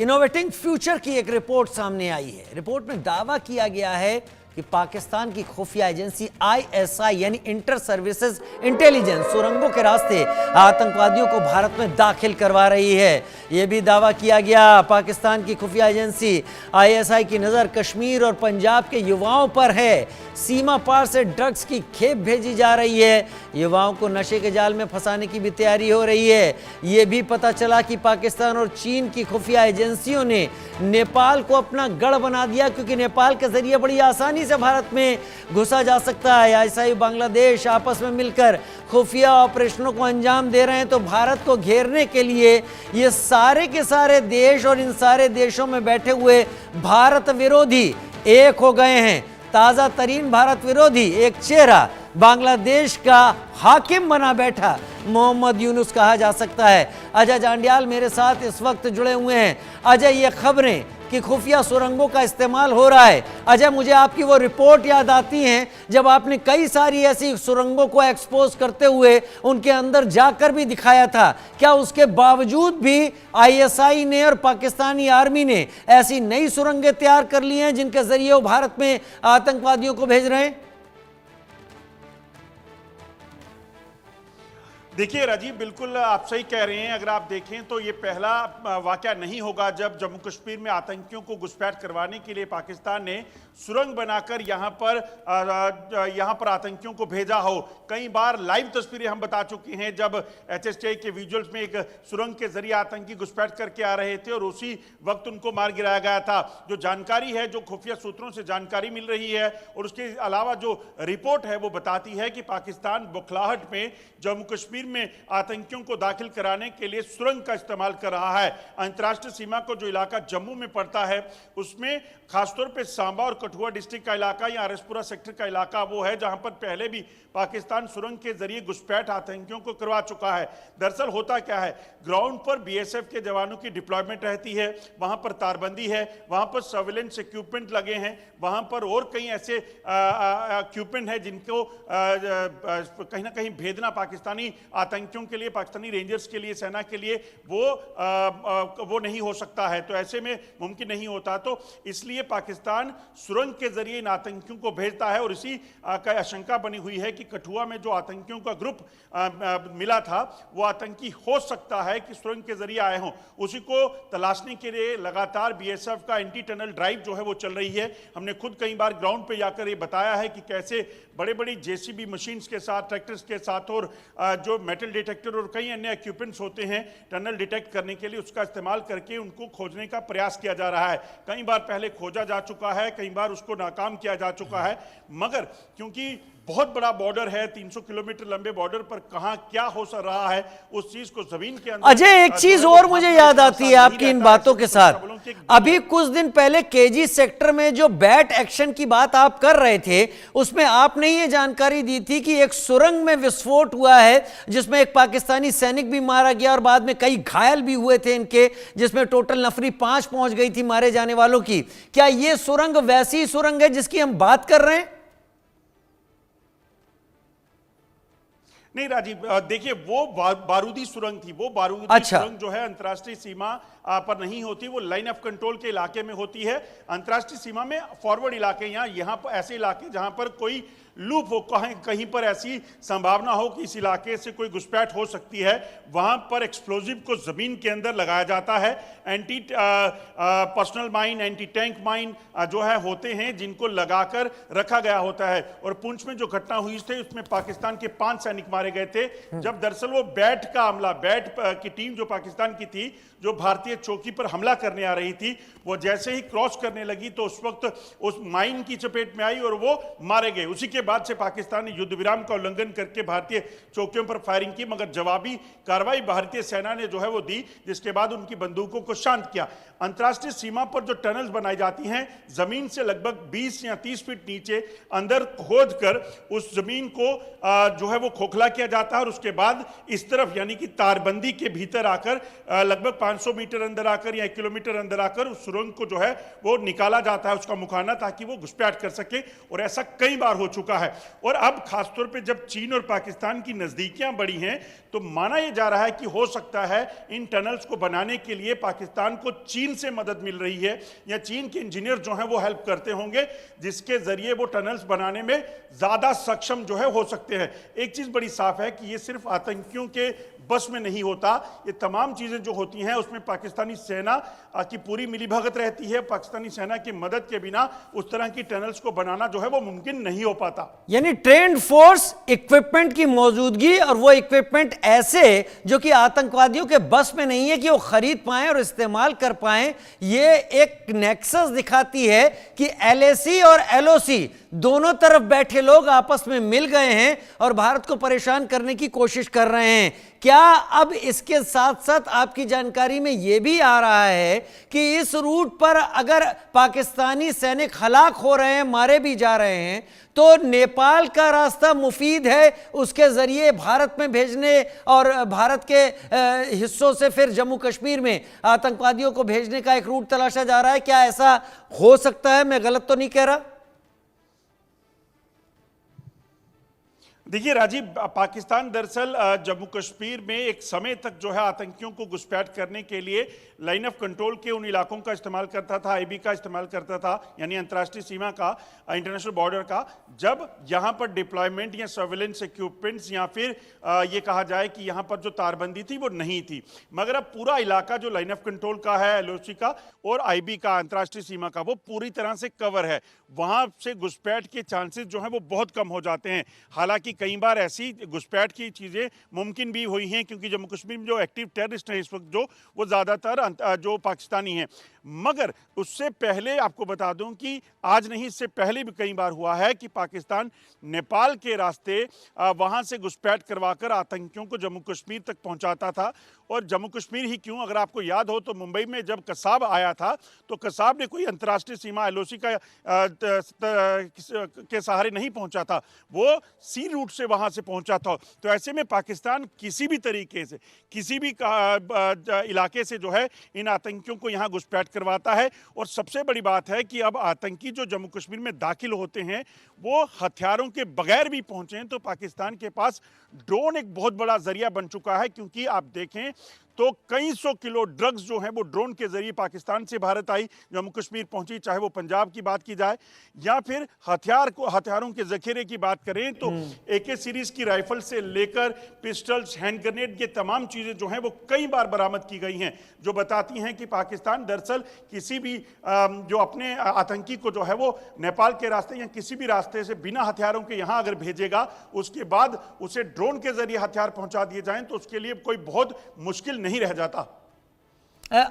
Innovating future की एक report सामने आई है। रिपोर्ट में दावा किया गया है कि पाकिस्तान की खुफिया एजेंसी आईएसआई यानी इंटर सर्विसेज इंटेलिजेंस सुरंगों के रास्ते आतंकवादियों को भारत में दाखिल करवा रही है। यह भी दावा किया गया पाकिस्तान की खुफिया एजेंसी आईएसआई की नज़र कश्मीर और पंजाब के युवाओं पर है। सीमा पार से ड्रग्स की खेप भेजी जा रही है। युवाओं को नशे के जाल में फंसाने की भी तैयारी हो रही है। यह भी पता चला कि पाकिस्तान और चीन की खुफिया एजेंसियों ने नेपाल को अपना गढ़ बना दिया, क्योंकि नेपाल के जरिए बड़ी आसानी से भारत में घुसा जा सकता है। आईएसआई बांग्लादेश आपस में मिलकर खुफिया ऑपरेशनों को अंजाम दे रहे हैं। तो भारत को घेरने के लिए ये सारे के सारे देश और इन सारे देशों में बैठे हुए भारत विरोधी एक हो गए हैं। ताजा तरीन भारत विरोधी एक चेहरा बांग्लादेश का हाकिम बना बैठा मोहम्मद यूनुस कहा जा सकता है। अजय जांडियाल मेरे साथ इस वक्त जुड़े हुए हैं। अजय, ये खबरें कि खुफिया सुरंगों का इस्तेमाल हो रहा है, अजय मुझे आपकी वो रिपोर्ट याद आती हैं जब आपने कई सारी ऐसी सुरंगों को एक्सपोज करते हुए उनके अंदर जाकर भी दिखाया था। क्या उसके बावजूद भी आईएसआई ने और पाकिस्तानी आर्मी ने ऐसी नई सुरंगें तैयार कर ली हैं जिनके जरिए वो भारत में आतंकवादियों को भेज रहे हैं? देखिए राजीव, बिल्कुल आप सही कह रहे हैं। अगर आप देखें तो ये पहला वाकया नहीं होगा जब जम्मू कश्मीर में आतंकियों को घुसपैठ करवाने के लिए पाकिस्तान ने सुरंग बनाकर यहाँ पर आतंकियों को भेजा हो। कई बार लाइव तस्वीरें हम बता चुके हैं जब एचएसटीआई के विजुअल्स में एक सुरंग के जरिए आतंकी घुसपैठ करके आ रहे थे और उसी वक्त उनको मार गिराया गया था। जो जानकारी है, जो खुफिया सूत्रों से जानकारी मिल रही है और उसके अलावा जो रिपोर्ट है वो बताती है कि पाकिस्तान बौखलाहट में जम्मू कश्मीर में आतंकियों को दाखिल कराने के लिए सुरंग का इस्तेमाल कर रहा है। अंतर्राष्ट्रीय सीमा को जो इलाका जम्मू में पड़ता है उसमें खासतौर पे सांबा और कठुआ डिस्ट्रिक्ट का इलाका या आरएसपुरा सेक्टर का इलाका वो है जहां पर पहले भी पाकिस्तान सुरंग के जरिए घुसपैठ आतंकियों को करवा चुका है। दरअसल होता क्या है, ग्राउंड पर बीएसएफ के जवानों की डिप्लॉयमेंट रहती है, वहां पर तारबंदी है, वहां पर सर्विलेंस इक्विपमेंट लगे हैं, वहां पर और कई ऐसे इक्विपमेंट है जिनको कहीं ना कहीं भेजना पाकिस्तानी आतंकियों के लिए, पाकिस्तानी रेंजर्स के लिए, सेना के लिए वो नहीं हो सकता है। तो ऐसे में मुमकिन नहीं होता। तो इसलिए पाकिस्तान सुरंग के जरिए इन आतंकियों को भेजता है और इसी का आशंका बनी हुई है कि कठुआ में जो आतंकियों का ग्रुप मिला था वो आतंकी हो सकता है कि सुरंग के जरिए आए हों। उसी को तलाशने के लिए लगातार बीएसएफ का एंटी टनल ड्राइव जो है वो चल रही है। हमने खुद कई बार ग्राउंड पे जाकर ये बताया है कि कैसे बड़े बड़ी जेसीबी मशीन्स के साथ, ट्रैक्टर्स के साथ और जो मेटल डिटेक्टर और कई अन्य इक्विपमेंट्स होते हैं टनल डिटेक्ट करने के लिए, उसका इस्तेमाल करके उनको खोजने का प्रयास किया जा रहा है। कई बार पहले खोजा जा चुका है, कई बार उसको नाकाम किया जा चुका है, मगर क्योंकि बहुत बड़ा बॉर्डर है, 300 किलोमीटर लंबे बॉर्डर पर कहां क्या हो रहा है उस चीज को जमीन के अंदर। अजय, एक चीज और मुझे याद आती है आपकी इन बातों के साथ। अभी कुछ दिन पहले केजी सेक्टर में जो बैट एक्शन की बात आप कर रहे थे उसमें आपने ये जानकारी दी थी कि एक सुरंग में विस्फोट हुआ है जिसमें एक पाकिस्तानी सैनिक भी मारा गया और बाद में कई घायल भी हुए थे इनके, जिसमें टोटल नफरी 5 पहुंच गई थी मारे जाने वालों की। क्या ये सुरंग वैसी सुरंग है जिसकी हम बात कर रहे हैं? नहीं राजीव, देखिए वो बारूदी सुरंग थी। वो बारूदी सुरंग जो है अंतर्राष्ट्रीय सीमा पर नहीं होती, वो लाइन ऑफ कंट्रोल के इलाके में होती है। अंतर्राष्ट्रीय सीमा में फॉरवर्ड इलाके, यहाँ पर ऐसे इलाके जहां पर कोई लूप हो, कहीं पर ऐसी संभावना हो कि इस इलाके से कोई घुसपैठ हो सकती है, वहां पर एक्सप्लोजिव को जमीन के अंदर लगाया जाता है। Anti personal mine, anti tank mine जो है होते हैं जिनको लगाकर रखा गया होता है। और पुंछ में जो घटना हुई थी उसमें पाकिस्तान के 5 सैनिक मारे गए थे जब दरअसल वो बैट का हमला, बैट की टीम जो पाकिस्तान की थी जो भारतीय चौकी पर हमला करने आ रही थी, वो जैसे ही क्रॉस करने लगी तो उस वक्त उस माइन की चपेट में आई और वो मारे गए। उसी के बाद से पाकिस्तान ने युद्ध विराम का उल्लंघन करके भारतीय चौकियों पर फायरिंग की, मगर जवाबी कार्रवाई भारतीय सेना ने जो है वो दी, जिसके बाद उनकी बंदूकों को शांत किया। अंतर्राष्ट्रीय सीमा पर जो टनल्स बनाई जाती हैं जमीन से लगभग 20 या 30 फीट नीचे अंदर खोद कर उस जमीन को जो है वो खोखला किया जाता है और उसके बाद इस तरफ यानी कि तारबंदी के भीतर आकर लगभग 500 मीटर अंदर आकर या 1 किलोमीटर अंदर आकर उस सुरंग को जो है वो निकाला जाता है, उसका मुखाना, ताकि वो घुसपैठ कर सके। और ऐसा कई बार हो चुका है। और अब खासतौर पे जब चीन और पाकिस्तान की नजदीकियां बढ़ी हैं तो माना यह जा रहा है कि हो सकता है इन टनल्स को बनाने के लिए पाकिस्तान को चीन से मदद मिल रही है, या चीन के इंजीनियर जो हैं वो हेल्प करते होंगे, जिसके जरिए वो टनल्स बनाने में ज्यादा सक्षम जो है हो सकते हैं। एक चीज बड़ी साफ है कि ये सिर्फ आतंकियों के बस में नहीं होता, ये तमाम चीजें जो होती हैं उसमें पाकिस्तानी सेना की पूरी मिलीभगत रहती है। पाकिस्तानी सेना की मदद के बिना उस तरह की टनल्स को बनाना जो है वो मुमकिन नहीं हो पाता। यानी ट्रेंड फोर्स, इक्विपमेंट की मौजूदगी, और वो इक्विपमेंट ऐसे जो कि आतंकवादियों के बस में नहीं है कि वो खरीद पाएं और इस्तेमाल कर पाएं। ये एक नेक्सस दिखाती है कि एलएसी और एलओसी दोनों तरफ बैठे लोग आपस में मिल गए हैं और भारत को परेशान करने की कोशिश कर रहे हैं। क्या अब इसके साथ साथ आपकी जानकारी में यह भी आ रहा है कि इस रूट पर अगर पाकिस्तानी सैनिक हलाक हो रहे हैं, मारे भी जा रहे हैं, तो नेपाल का रास्ता मुफीद है उसके जरिए भारत में भेजने और भारत के हिस्सों से फिर जम्मू कश्मीर में आतंकवादियों को भेजने का एक रूट तलाशा जा रहा है? क्या ऐसा हो सकता है? मैं गलत तो नहीं कह रहा? देखिए राजीव, पाकिस्तान दरअसल जम्मू कश्मीर में एक समय तक जो है आतंकियों को घुसपैठ करने के लिए लाइन ऑफ कंट्रोल के उन इलाकों का इस्तेमाल करता था, आईबी का इस्तेमाल करता था, यानी अंतर्राष्ट्रीय सीमा का, इंटरनेशनल बॉर्डर का। जब यहां पर डिप्लॉयमेंट या सर्वेलेंस इक्विपमेंट्स या फिर ये कहा जाए कि यहां पर जो तारबंदी थी वो नहीं थी, मगर अब पूरा इलाका जो लाइन ऑफ कंट्रोल का है, एलओसी का और आईबी का, अंतर्राष्ट्रीय सीमा का, वो पूरी तरह से कवर है। वहां से घुसपैठ के चांसेस जो है वो बहुत कम हो जाते हैं। हालांकि कई बार ऐसी घुसपैठ की चीजें मुमकिन भी हुई हैं, क्योंकि जम्मू कश्मीर में जो एक्टिव टेररिस्ट हैं इस वक्त जो, वो ज्यादातर जो पाकिस्तानी हैं। मगर उससे पहले आपको बता दूं कि आज नहीं, इससे पहले भी कई बार हुआ है कि पाकिस्तान नेपाल के रास्ते वहां से घुसपैठ करवाकर आतंकियों को जम्मू कश्मीर तक पहुंचाता था। और जम्मू कश्मीर ही क्यों, अगर आपको याद हो तो मुंबई में जब कसाब आया था तो कसाब ने कोई अंतर्राष्ट्रीय सीमा एलओसी का के सहारे नहीं पहुंचा था, वो सी रूट से वहां से पहुंचा था। तो ऐसे में पाकिस्तान किसी भी तरीके से, किसी भी इलाके से जो है इन आतंकियों को यहां घुसपैठ करवाता है। और सबसे बड़ी बात है कि अब आतंकी जो जम्मू कश्मीर में दाखिल होते हैं वो हथियारों के बगैर भी पहुंचे हैं। तो पाकिस्तान के पास ड्रोन एक बहुत बड़ा जरिया बन चुका है, क्योंकि आप देखें तो कई 100 किलो ड्रग्स जो हैं वो ड्रोन के जरिए पाकिस्तान से भारत आई, जम्मू कश्मीर पहुंची, चाहे वो पंजाब की बात की जाए या फिर हथियारों के जखीरे की बात करें तो एके सीरीज की राइफल से लेकर पिस्टल्स, हैंड ग्रेनेड, ये तमाम चीजें जो हैं वो कई बार बरामद की गई हैं, जो बताती हैं कि पाकिस्तान दरअसल किसी भी जो अपने आतंकी को जो है वो नेपाल के रास्ते या किसी भी रास्ते से बिना हथियारों के यहां अगर भेजेगा, उसके बाद उसे ड्रोन के जरिए हथियार पहुंचा दिए जाएं तो उसके लिए कोई बहुत मुश्किल नहीं रह जाता।